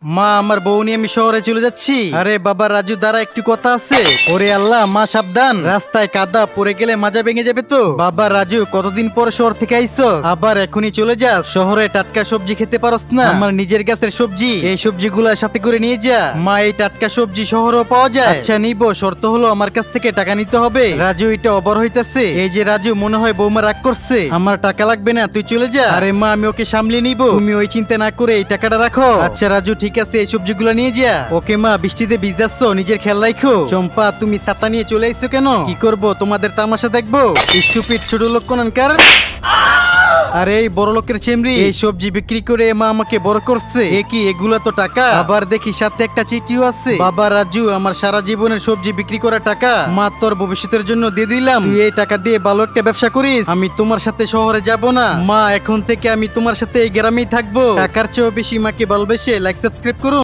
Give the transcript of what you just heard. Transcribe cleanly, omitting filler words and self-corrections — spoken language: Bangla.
মা, আমার বউ নিয়ে আমি শহরে চলে যাচ্ছি। আরে বাবা রাজু, দ্বারা একটু কথা আছে। ওরে আল্লাহ, মা সাবধান, রাস্তায় কাদা, পড়ে গেলে মাজা ভেঙে যাবে তো। বাবা রাজু, কতদিন পর শহর থেকে আইছস, আবার এখনই চলে যাস? শহরে টাটকা সবজি খেতে পারস না? আমার নিজের গাছের সবজি, এই সবজিগুলা সাথে করে নিয়ে যা। মা, এই টাটকা সবজি শহরেও পাওয়া যায়? আচ্ছা নিব, শর্ত হলো আমার কাছ থেকে টাকা নিতে হবে। রাজু, এটা অবর হইতাছে। এই যে রাজু, মনে হয় বৌমা রাগ করছে। আমার টাকা লাগবে না, তুই চলে যা। আরে মা, আমি ওকে সামলে নিব, তুমি ওই চিন্তা না করে এই টাকাটা রাখো। আচ্ছা রাজু, ঠিক আছে, এই সবজিগুলো নিয়ে যা। ওকে মা, বৃষ্টিতে ভিজাচ্ছ, নিজের খেয়াল রাখো। চম্পা, তুমি ছাতা নিয়ে চলে আইছো কেন? কি করবো, তোমাদের তামাশা দেখবো? স্টুপিড ছোট লোক কোনকার। আরে এই বড় লোকের চেমরি, এই সবজি বিক্রি করে মা আমাকে বড় করছে। এ কি, এগুলা তো টাকা। আবার দেখি সাথে একটা চিঠিও আছে। বাবা রাজু, আমার সারা জীবনের সবজি বিক্রি করা টাকা মা তোর ভবিষ্যতের জন্য দিয়ে দিলাম। তুই এই টাকা দিয়ে ভালো একটা ব্যবসা করিস, আমি তোমার সাথে শহরে যাব না। মা, এখন থেকে আমি তোমার সাথে এই গ্রামেই থাকবো। টাকার চেয়েও বেশি মাকে ভালোবেসে লাইক সাবস্ক্রাইব করুন।